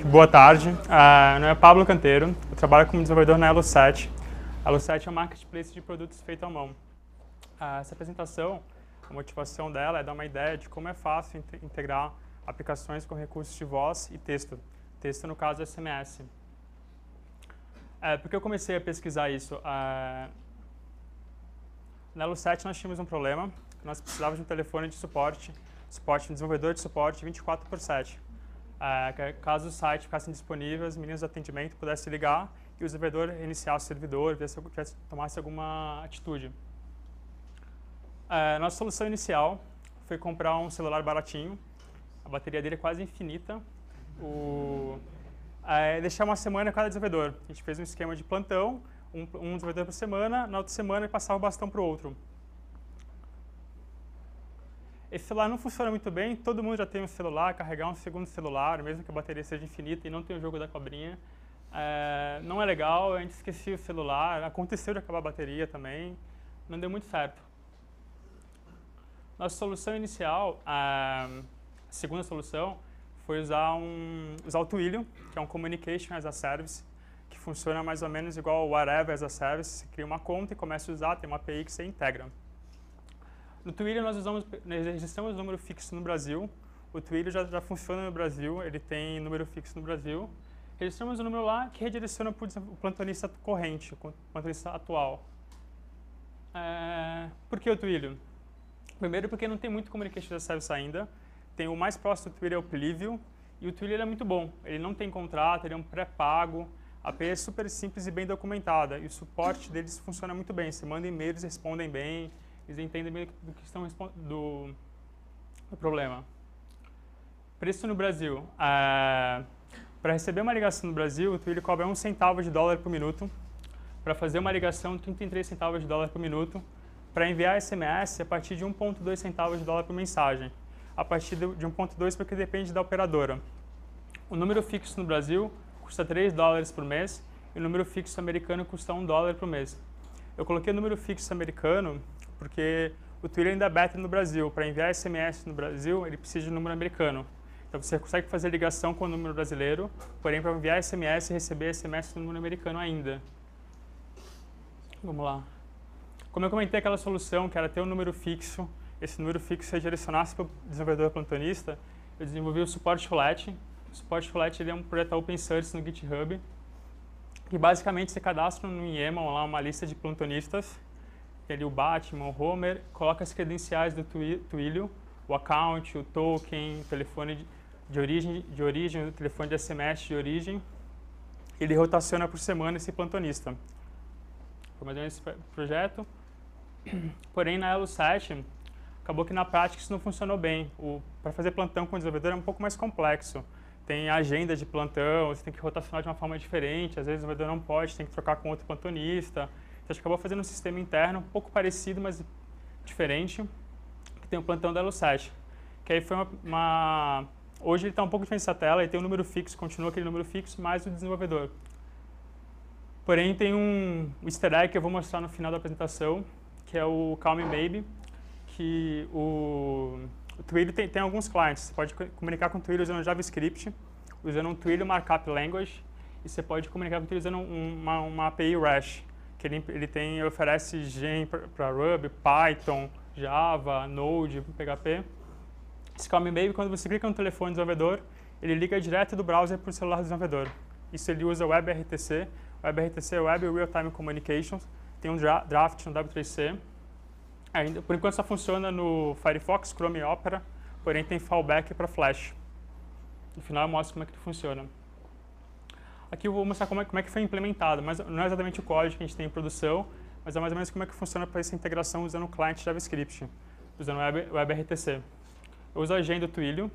Boa tarde, meu nome é Pablo Canteiro, eu trabalho como desenvolvedor na Elo7. A Elo7 é um marketplace de produtos feito à mão. Essa apresentação, a motivação dela é dar uma ideia de como é fácil integrar aplicações com recursos de voz e texto. Texto, no caso, SMS. Por que eu comecei a pesquisar isso? Na Elo7 nós tínhamos um problema, nós precisávamos de um telefone de suporte, um desenvolvedor de suporte 24/7. Caso o site ficasse indisponível, as meninas do atendimento pudessem ligar e o desenvolvedor iniciasse o servidor, ver se tomasse alguma atitude. Nossa solução inicial foi comprar um celular baratinho, a bateria dele é quase infinita, deixar uma semana cada desenvolvedor. A gente fez um esquema de plantão, um desenvolvedor por semana, na outra semana ele passava o bastão para o outro. Esse celular não funciona muito bem, todo mundo já tem um celular, carregar um segundo celular, mesmo que a bateria seja infinita e não tem o jogo da cobrinha. Não é legal, a gente esquecia o celular, aconteceu de acabar a bateria também, não deu muito certo. Nossa solução inicial, a segunda solução, foi usar o Twilio, que é um Communication as a Service, que funciona mais ou menos igual o Whatever as a Service. Você cria uma conta e começa a usar, tem uma API que você integra. No Twilio nós registramos número fixo no Brasil. O Twilio já funciona no Brasil, ele tem número fixo no Brasil. Registramos o número lá que redireciona para o plantonista corrente, o plantonista atual. Por que o Twilio? Primeiro porque não tem muito Communication as a Service ainda. Tem o mais próximo do Twilio é o Plivio, e o Twilio é muito bom. Ele não tem contrato, ele é um pré-pago, a API é super simples e bem documentada, e o suporte deles funciona muito bem. Você manda e-mail, eles respondem bem, eles entendem bem do problema. Preço no Brasil. Para receber uma ligação no Brasil, o Twilio cobra $0,01 por minuto. Para fazer uma ligação, 33 centavos de dólar por minuto. Para enviar SMS, a partir de 1,2 centavos de dólar por mensagem. A partir de 1,2 porque depende da operadora. O número fixo no Brasil custa $3 por mês e o número fixo americano custa $1 por mês. Eu coloquei o número fixo americano porque o Twilio ainda é beta no Brasil. Para enviar SMS no Brasil, ele precisa de um número americano. Então você consegue fazer ligação com o número brasileiro, porém para enviar SMS e receber SMS no número americano ainda. Vamos lá. Como eu comentei aquela solução que era ter um número fixo, esse número fixo redirecionasse para o desenvolvedor plantonista, eu desenvolvi o Support Flat. O Support Flat ele é um projeto open source no GitHub, que basicamente você cadastra no YAML lá uma lista de plantonistas, tem ali o Batman, o Homer, coloca as credenciais do Twilio, o account, o token, o telefone de origem, o telefone de SMS de origem, ele rotaciona por semana esse plantonista. Foi mais ou menos esse projeto. Porém, na Elo7, acabou que na prática isso não funcionou bem. Para fazer plantão com o desenvolvedor é um pouco mais complexo. Tem agenda de plantão, você tem que rotacionar de uma forma diferente, às vezes o desenvolvedor não pode, tem que trocar com outro plantonista. Então a gente acabou fazendo um sistema interno um pouco parecido, mas diferente, que tem o plantão da Elo7. Que aí foi hoje ele está um pouco diferente dessa tela, ele tem um número fixo, continua aquele número fixo, mais o desenvolvedor. Porém, tem um easter egg que eu vou mostrar no final da apresentação, que é o Call Me Maybe, que o Twilio tem alguns clientes. Você pode comunicar com o Twilio usando JavaScript, usando um Twilio Markup Language, e você pode comunicar com o Twilio usando uma API REST, que ele oferece Gen para Ruby, Python, Java, Node, PHP. Esse Call Me Maybe, quando você clica no telefone do desenvolvedor, ele liga direto do browser para o celular do desenvolvedor. Isso ele usa o WebRTC. O WebRTC é Web Real Time Communications, tem um draft no W3C. Ainda, por enquanto só funciona no Firefox, Chrome e Opera, porém tem fallback para Flash. No final eu mostro como é que funciona. Aqui eu vou mostrar como é que foi implementado, mas não é exatamente o código que a gente tem em produção, mas é mais ou menos como é que funciona para essa integração usando o cliente JavaScript, usando o WebRTC. Eu uso a agenda do Twilio,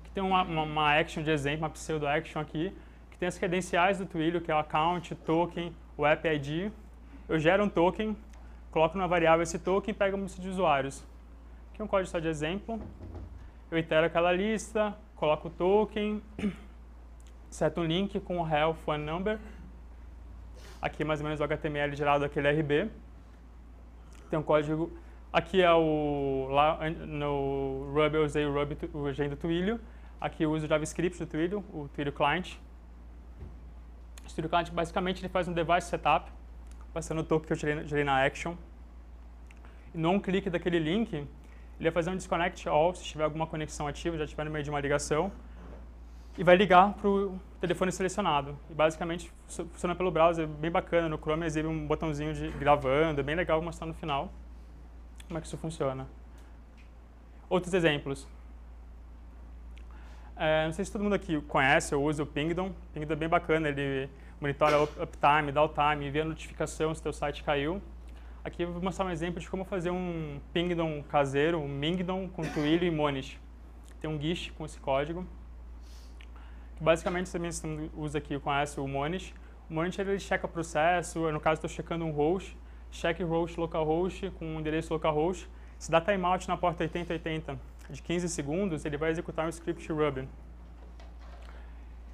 que tem uma action de exemplo, uma pseudo-action aqui, que tem as credenciais do Twilio, que é o account, token, o app ID. Eu gero um token, coloco numa variável esse token e pego uma lista de usuários. Aqui é um código só de exemplo. Eu itero aquela lista, coloco o token, seto um link com o rel phone number. Aqui mais ou menos o HTML gerado daquele RB. Tem um código. Aqui é lá no Ruby eu usei o agenda do Twilio. Aqui eu uso o JavaScript do Twilio, o Twilio Client. O Twilio Client, basicamente, ele faz um device setup, passando o token que eu gerei na action. E num clique daquele link, ele vai fazer um disconnect all, se tiver alguma conexão ativa, já estiver no meio de uma ligação, e vai ligar para o telefone selecionado. E basicamente funciona pelo browser, bem bacana. No Chrome exibe um botãozinho de gravando, é bem legal mostrar no final como é que isso funciona. Outros exemplos. Não sei se todo mundo aqui conhece ou usa o Pingdom. O Pingdom é bem bacana, ele monitora uptime, downtime, envia notificação se o teu site caiu. Aqui eu vou mostrar um exemplo de como fazer um Pingdom caseiro, um Mingdom com Twilio e Monish. Tem um GIST com esse código. Basicamente, também você usa aqui, conhece o Monish. O Monish ele checa o processo, no caso estou checando um host, check host localhost com um endereço localhost. Se dá timeout na porta 8080 de 15 segundos, ele vai executar um script rub.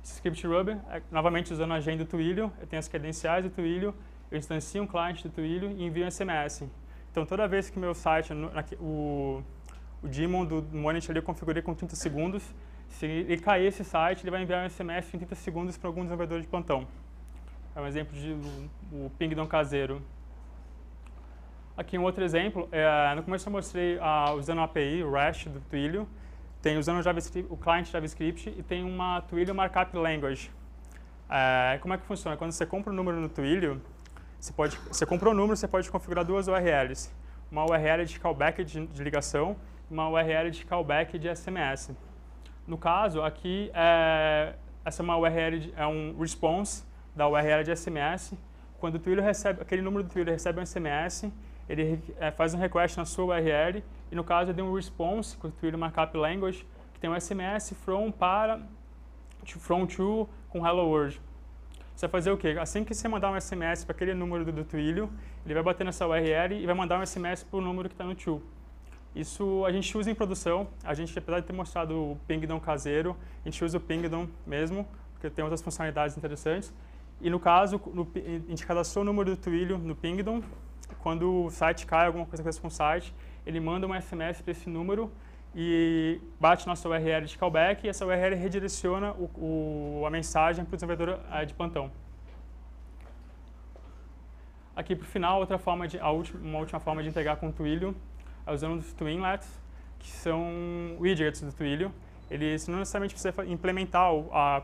Esse script rub, novamente usando a agenda do Twilio, eu tenho as credenciais do Twilio, eu instancio um client do Twilio e envio um SMS. Então, toda vez que meu site, o daemon do Monish ali eu configurei com 30 segundos, se ele cair esse site, ele vai enviar um SMS em 30 segundos para algum desenvolvedor de plantão. É um exemplo de o Pingdom caseiro. Aqui um outro exemplo, no começo eu mostrei usando a API, o REST do Twilio, tem usando o JavaScript, o client JavaScript e tem uma Twilio Markup Language. Como é que funciona? Quando você compra um número no Twilio, você comprou um número, você pode configurar duas URLs. Uma URL de callback de ligação e uma URL de callback de SMS. No caso, aqui, essa é uma URL, é um response da URL de SMS. Quando o Twilio recebe, aquele número do Twilio recebe um SMS, ele faz um request na sua URL, e no caso eu dei um response com o Twilio Markup Language, que tem um SMS from to com Hello World. Você vai fazer o quê? Assim que você mandar um SMS para aquele número do Twilio, ele vai bater nessa URL e vai mandar um SMS para o número que está no to. Isso a gente usa em produção, a gente, apesar de ter mostrado o Pingdom caseiro, a gente usa o Pingdom mesmo, porque tem outras funcionalidades interessantes. E no caso, a gente cadastrou o número do Twilio no Pingdom, quando o site cai, alguma coisa acontece com o site, ele manda um SMS para esse número e bate nossa URL de callback e essa URL redireciona a mensagem para o desenvolvedor de plantão. Aqui para o final, uma última forma de integrar com o Twilio, usando os Twinlets, que são widgets do Twilio. Eles não necessariamente precisa implementar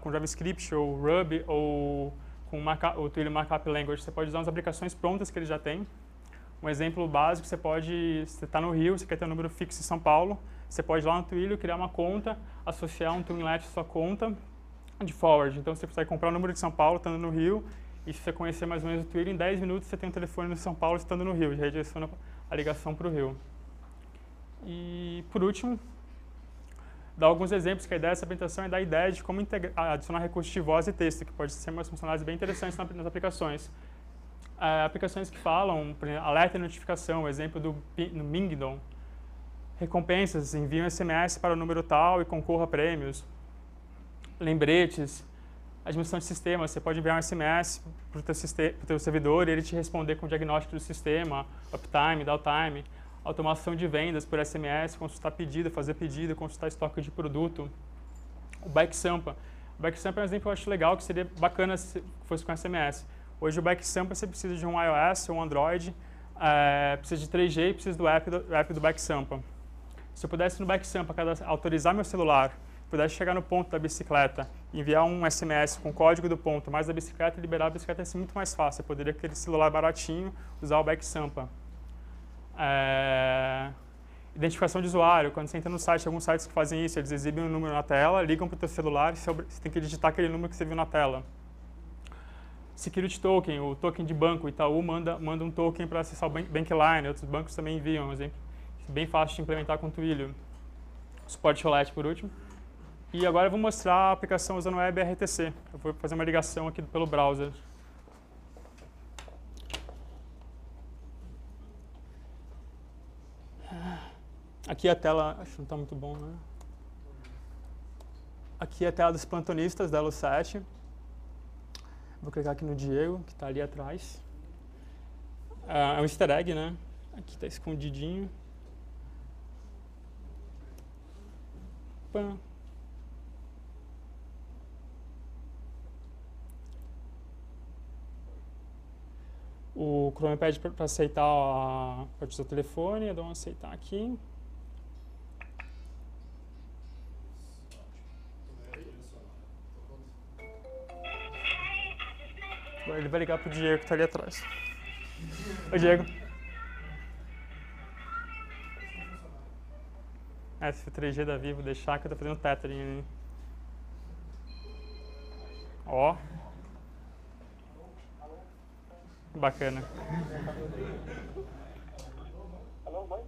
com JavaScript ou Ruby ou com o Twilio Markup Language. Você pode usar as aplicações prontas que ele já tem. Um exemplo básico, você está no Rio, você quer ter um número fixo em São Paulo, você pode ir lá no Twilio, criar uma conta, associar um Twinlet à sua conta de forward. Então, você consegue comprar o número de São Paulo estando no Rio, e se você conhecer mais ou menos o Twilio, em 10 minutos você tem um telefone no São Paulo estando no Rio, já redireciona a ligação para o Rio. E, por último, dar alguns exemplos, que a ideia dessa apresentação é dar a ideia de como adicionar recursos de voz e texto, que pode ser umas funcionalidades bem interessantes nas aplicações. Aplicações que falam, por exemplo, alerta e notificação, o exemplo do Mingdom. Recompensas, envie um SMS para o número tal e concorra a prêmios. Lembretes, administração de sistema, você pode enviar um SMS para o teu servidor e ele te responder com o diagnóstico do sistema, uptime, downtime. Automação de vendas por SMS, consultar pedido, fazer pedido, consultar estoque de produto. O Bikesampa. O Bikesampa é um exemplo que eu acho legal, que seria bacana se fosse com SMS. Hoje o Bikesampa você precisa de um iOS ou um Android, precisa de 3G e precisa do app do Bikesampa. Se eu pudesse no Bikesampa autorizar meu celular, pudesse chegar no ponto da bicicleta, enviar um SMS com o código do ponto mais da bicicleta e liberar a bicicleta, ia ser muito mais fácil. Eu poderia, com aquele celular baratinho, usar o Bikesampa. Identificação de usuário, quando você entra no site, alguns sites que fazem isso, eles exibem um número na tela, ligam para o teu celular e você tem que digitar aquele número que você viu na tela. Security Token, o token de banco, o Itaú manda um token para acessar o Bankline, outros bancos também enviam, um exemplo bem fácil de implementar com o Twilio. Suporte OLED por último. E agora eu vou mostrar a aplicação usando o WebRTC. Eu vou fazer uma ligação aqui pelo browser. Aqui a tela, acho que não está muito bom, né? Aqui a tela dos plantonistas da Elo7. Vou clicar aqui no Diego, que está ali atrás. É um easter egg, né? Aqui está escondidinho. Pã. o Chrome pede para aceitar para utilizar o telefone, eu dou um aceitar aqui. Agora ele vai ligar pro Diego que está ali atrás. Oi, Diego. Esse 3G da Vivo, deixar que eu tô fazendo tethering ali. Ó. Bacana. Alô, mãe?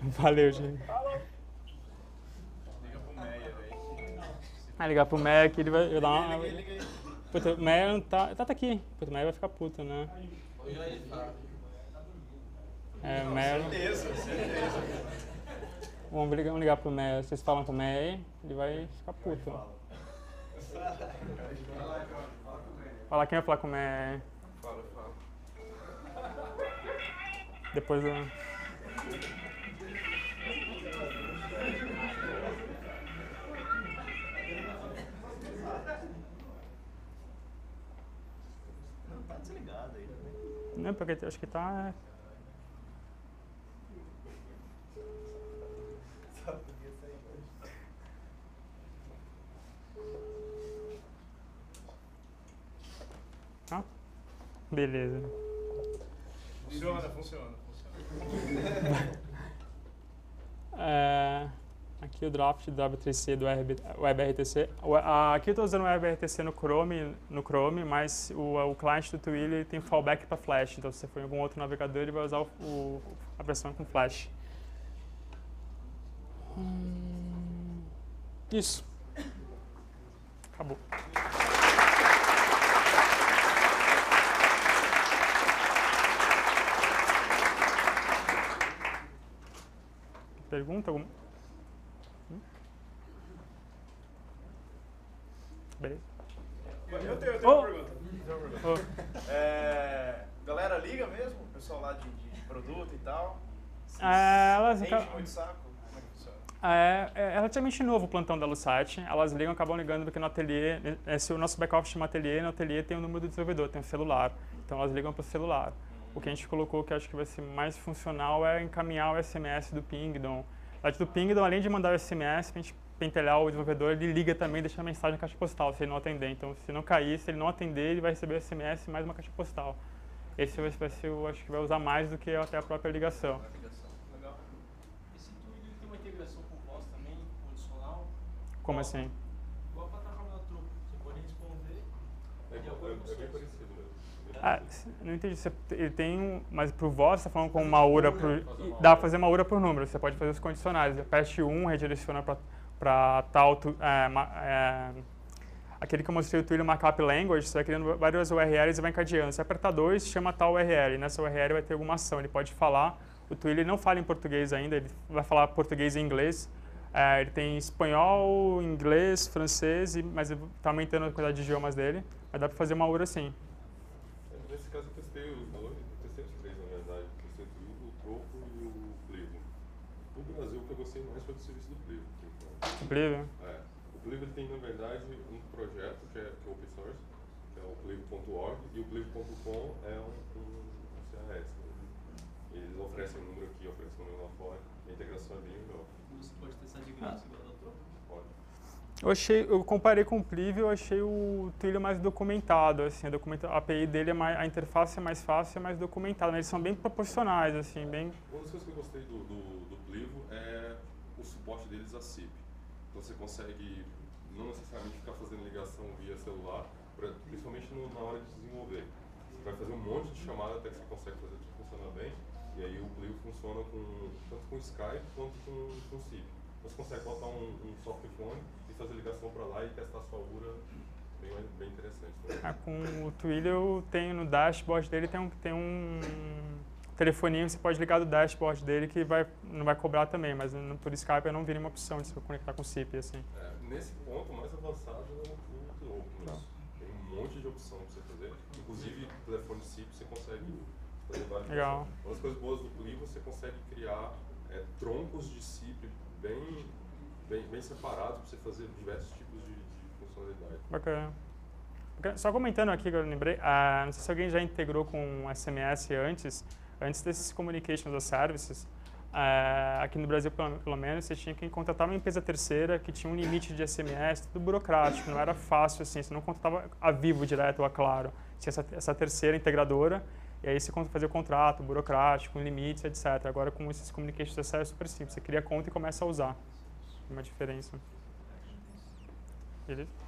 Valeu, Diego. Liga pro Meia, velho. Ligar pro Meia que ele vai dar uma... Puta, o Meia não tá... Tá aqui. Puta, o Meia vai ficar puto, né? O Meia... Certeza. Vamos ligar pro Meia. Vocês falam com o Meia aí, ele vai ficar puto. Fala quem vai falar com o Meia aí. Fala. Depois do... Tá desligado aí, né? Não, porque acho que tá... Ah, beleza. Funciona. Aqui o draft do W3C do WebRTC. Aqui eu estou usando o WebRTC no Chrome, mas o cliente do Twilio tem fallback para Flash. Então, se você for em algum outro navegador, ele vai usar a versão com Flash. Isso. Acabou. Pergunta alguma? Beleza. Eu tenho uma pergunta. Galera, liga mesmo? O pessoal lá de produto e tal? Enche muito saco? Como é que funciona? É relativamente novo o plantão da Lusat. Elas ligam, acabam ligando porque no ateliê, o nosso back-office chama ateliê, no ateliê tem o número do desenvolvedor, tem o celular. Então elas ligam para o celular. O que a gente colocou, que eu acho que vai ser mais funcional, é encaminhar o SMS do Pingdom. Do Pingdom, além de mandar o SMS, para a gente pentelhar o desenvolvedor, ele liga também e deixa a mensagem na caixa postal, se ele não atender. Então, se não cair, se ele não atender, ele vai receber o SMS mais uma caixa postal. Esse vai ser, eu acho que vai usar mais do que até a própria ligação. Legal. Esse Twilio tem uma integração com voz também, condicional? Como assim? Igual a plataforma da Truco, você pode responder de acordo com o É bem seu. parecido mesmo. Não entendi. Ele tem, mas pro voz, você está falando com uma URA dá para fazer uma URA por número. Você pode fazer os condicionais. Aperte 1, redireciona para tal. Aquele que eu mostrei o Twilio Markup Language, você vai criando várias URLs e vai encadeando. Se apertar 2, chama tal URL. Nessa URL vai ter alguma ação. Ele pode falar. O Twilio não fala em português ainda, ele vai falar português e inglês. Ele tem espanhol, inglês, francês, mas está aumentando a quantidade de idiomas dele. Mas dá para fazer uma URA assim. Nesse caso eu testei os dois, eu testei os três na verdade. Eu testei o Troco e o Plivo. No Brasil o que eu gostei mais foi do serviço do Plivo. Plivo? O Plivo ele tem na verdade um projeto que é open source, que é o plivo.org, e o plivo.com é um CAS. Eles oferecem um número aqui, oferecem um número lá fora, a integração é bem legal. Você pode testar de graça igual a da Truco? Pode. Eu comparei com o Plivo, eu achei o Twilio mais documentado, assim, a API dele a interface é mais fácil, é mais documentada, eles são bem proporcionais, assim, bem... Uma das coisas que eu gostei do Plivo é o suporte deles a SIP. Então você consegue não necessariamente ficar fazendo ligação via celular, principalmente na hora de desenvolver. Você vai fazer um monte de chamada até que você consegue fazer tudo funcionar bem, e aí o Plivo funciona tanto com Skype quanto com SIP. Você consegue botar um software phone e fazer ligação para lá e testar a sua URA bem interessante. Né? Com o Twilio, no dashboard dele tem um telefoninho, você pode ligar do dashboard dele que não vai cobrar também, mas por Skype eu não vi nenhuma opção de se conectar com SIP, assim. Nesse ponto, o mais avançado é o Troco. Tem um monte de opção para você fazer, inclusive telefone SIP você consegue fazer várias Legal. opções. Uma das coisas boas do Plivo, você consegue criar troncos de SIP bem separados para você fazer diversos tipos de funcionalidade. Bacana. Só comentando aqui, que eu lembrei, não sei se alguém já integrou com SMS antes desses Communications as Services, aqui no Brasil, pelo menos, você tinha que contratar uma empresa terceira que tinha um limite de SMS, tudo burocrático, não era fácil assim, você não contratava a Vivo direto ou a Claro, tinha essa terceira integradora, e aí você fazia o contrato burocrático, com limites, etc. Agora com esses Communications as Services é super simples, você cria conta e começa a usar, uma diferença. Beleza?